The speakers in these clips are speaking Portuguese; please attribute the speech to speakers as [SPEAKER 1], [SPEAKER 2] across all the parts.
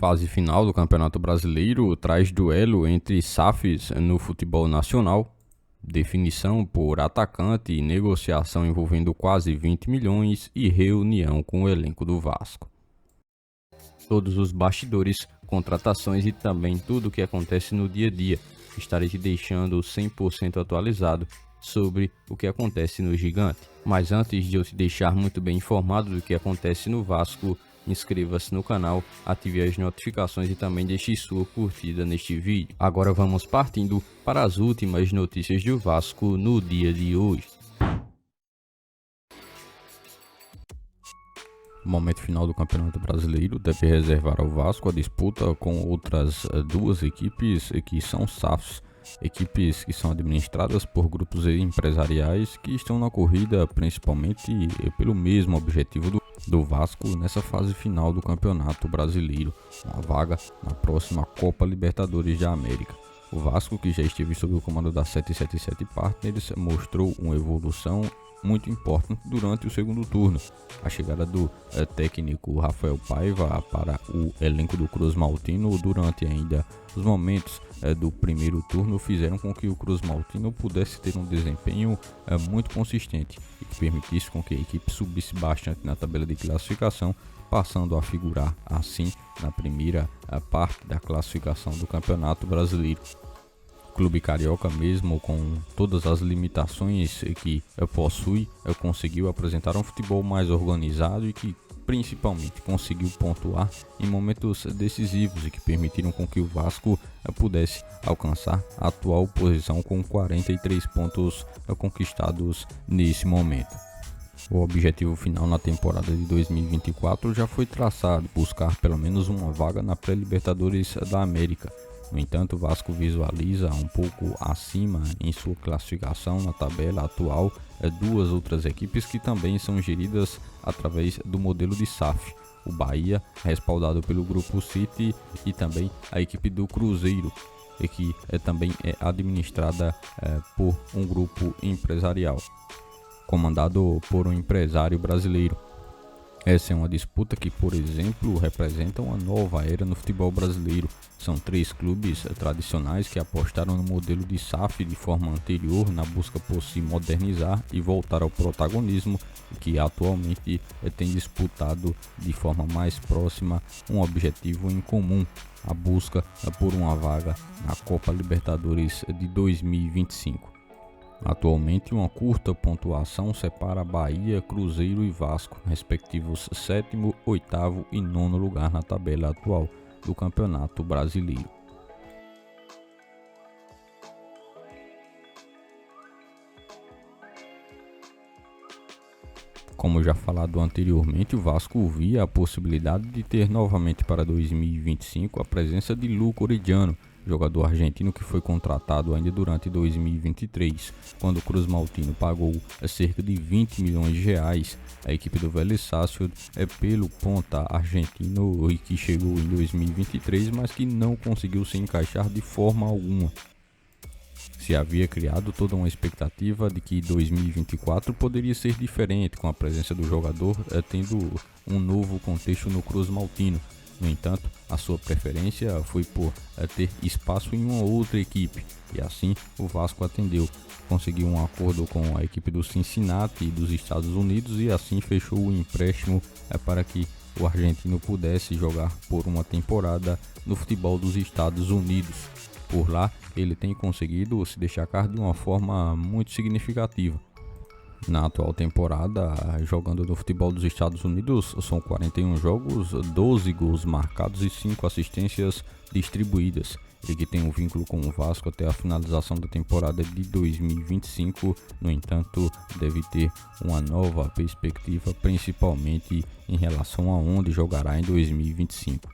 [SPEAKER 1] Fase final do Campeonato Brasileiro traz duelo entre SAFs no futebol nacional, definição por atacante e negociação envolvendo quase 20 milhões e reunião com o elenco do Vasco. Todos os bastidores, contratações e também tudo o que acontece no dia a dia. Estarei te deixando 100% atualizado sobre o que acontece no Gigante. Mas antes de eu te deixar muito bem informado do que acontece no Vasco, inscreva-se no canal, ative as notificações e também deixe sua curtida neste vídeo. Agora vamos partindo para as últimas notícias do Vasco no dia de hoje. O momento final do Campeonato Brasileiro deve reservar ao Vasco a disputa com outras duas equipes que são SAFs, equipes que são administradas por grupos empresariais que estão na corrida principalmente pelo mesmo objetivo do Vasco nessa fase final do Campeonato Brasileiro, uma vaga na próxima Copa Libertadores da América. O Vasco, que já esteve sob o comando da 777 Partners, mostrou uma evolução muito importante durante o segundo turno. A chegada do técnico Rafael Paiva para o elenco do Cruz Maltino durante ainda os momentos do primeiro turno fizeram com que o Cruz Maltino pudesse ter um desempenho muito consistente e que permitisse com que a equipe subisse bastante na tabela de classificação, passando a figurar assim na primeira parte da classificação do Campeonato Brasileiro. Clube carioca, mesmo com todas as limitações que possui, conseguiu apresentar um futebol mais organizado e que principalmente conseguiu pontuar em momentos decisivos e que permitiram com que o Vasco pudesse alcançar a atual posição com 43 pontos conquistados nesse momento. O objetivo final na temporada de 2024 já foi traçado, buscar pelo menos uma vaga na pré-Libertadores da América. No entanto, o Vasco visualiza um pouco acima em sua classificação na tabela atual duas outras equipes que também são geridas através do modelo de SAF. O Bahia, respaldado pelo Grupo City, e também a equipe do Cruzeiro, que também é administrada por um grupo empresarial, comandado por um empresário brasileiro. Essa é uma disputa que, por exemplo, representa uma nova era no futebol brasileiro. São três clubes tradicionais que apostaram no modelo de SAF de forma anterior na busca por se modernizar e voltar ao protagonismo, e que atualmente tem disputado de forma mais próxima um objetivo em comum, a busca por uma vaga na Copa Libertadores de 2025. Atualmente, uma curta pontuação separa Bahia, Cruzeiro e Vasco, respectivos 7º, 8º e 9º lugar na tabela atual do Campeonato Brasileiro. Como já falado anteriormente, o Vasco via a possibilidade de ter novamente para 2025 a presença de Luco Orediano, jogador argentino que foi contratado ainda durante 2023, quando o Cruz Maltino pagou cerca de 20 milhões de reais à equipe do Vélez Sarsfield pelo ponta argentino e que chegou em 2023, mas que não conseguiu se encaixar de forma alguma. Se havia criado toda uma expectativa de que 2024 poderia ser diferente, com a presença do jogador tendo um novo contexto no Cruz Maltino. No entanto, a sua preferência foi por ter espaço em uma outra equipe, e assim o Vasco atendeu. Conseguiu um acordo com a equipe do Cincinnati dos Estados Unidos e assim fechou o empréstimo para que o argentino pudesse jogar por uma temporada no futebol dos Estados Unidos. Por lá, ele tem conseguido se destacar de uma forma muito significativa. Na atual temporada, jogando no futebol dos Estados Unidos, são 41 jogos, 12 gols marcados e 5 assistências distribuídas. Ele que tem um vínculo com o Vasco até a finalização da temporada de 2025, no entanto, deve ter uma nova perspectiva, principalmente em relação a onde jogará em 2025.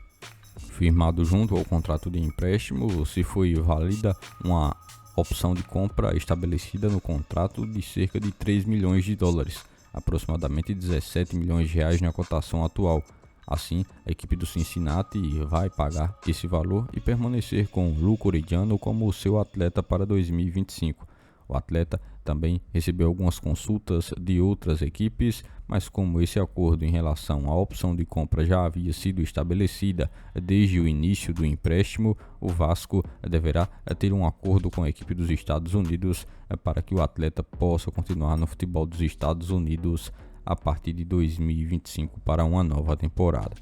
[SPEAKER 1] Firmado junto ao contrato de empréstimo, se foi válida uma opção de compra estabelecida no contrato de cerca de 3 milhões de dólares, aproximadamente 17 milhões de reais na cotação atual. Assim, a equipe do Cincinnati vai pagar esse valor e permanecer com Luco Orediano como seu atleta para 2025. O atleta também recebeu algumas consultas de outras equipes, mas como esse acordo em relação à opção de compra já havia sido estabelecida desde o início do empréstimo, o Vasco deverá ter um acordo com a equipe dos Estados Unidos para que o atleta possa continuar no futebol dos Estados Unidos a partir de 2025 para uma nova temporada.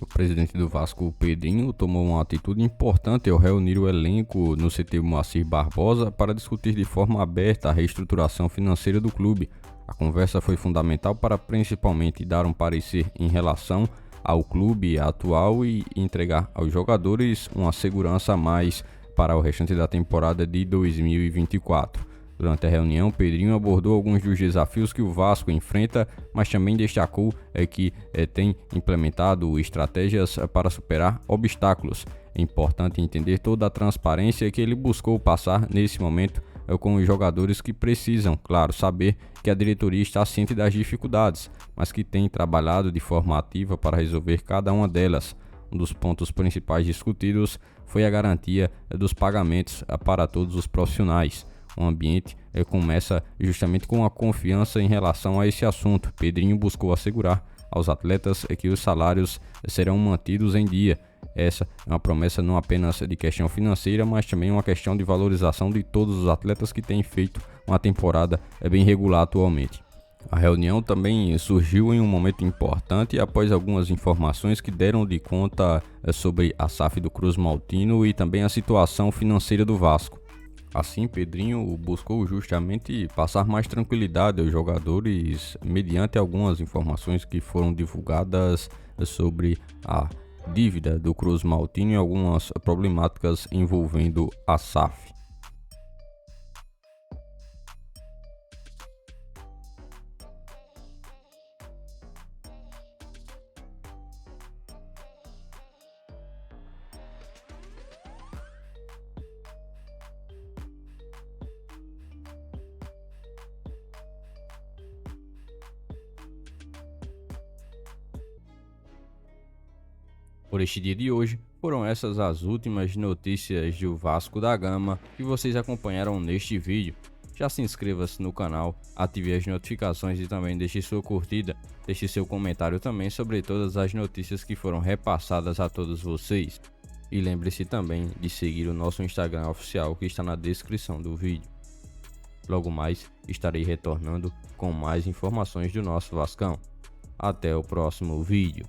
[SPEAKER 1] O presidente do Vasco, Pedrinho, tomou uma atitude importante ao reunir o elenco no CT Moacir Barbosa para discutir de forma aberta a reestruturação financeira do clube. A conversa foi fundamental para principalmente dar um parecer em relação ao clube atual e entregar aos jogadores uma segurança a mais para o restante da temporada de 2024. Durante a reunião, Pedrinho abordou alguns dos desafios que o Vasco enfrenta, mas também destacou que tem implementado estratégias para superar obstáculos. É importante entender toda a transparência que ele buscou passar nesse momento com os jogadores que precisam, claro, saber que a diretoria está ciente das dificuldades, mas que tem trabalhado de forma ativa para resolver cada uma delas. Um dos pontos principais discutidos foi a garantia dos pagamentos para todos os profissionais. O ambiente começa justamente com a confiança em relação a esse assunto. Pedrinho buscou assegurar aos atletas que os salários serão mantidos em dia. Essa é uma promessa não apenas de questão financeira, mas também uma questão de valorização de todos os atletas que têm feito uma temporada bem regular atualmente. A reunião também surgiu em um momento importante após algumas informações que deram de conta sobre a SAF do Cruz Maltino e também a situação financeira do Vasco. Assim, Pedrinho buscou justamente passar mais tranquilidade aos jogadores mediante algumas informações que foram divulgadas sobre a dívida do Cruz Maltino e algumas problemáticas envolvendo a SAF. Por este dia de hoje, foram essas as últimas notícias do Vasco da Gama que vocês acompanharam neste vídeo. Já se inscreva-se no canal, ative as notificações e também deixe sua curtida. Deixe seu comentário também sobre todas as notícias que foram repassadas a todos vocês. E lembre-se também de seguir o nosso Instagram oficial que está na descrição do vídeo. Logo mais estarei retornando com mais informações do nosso Vascão. Até o próximo vídeo.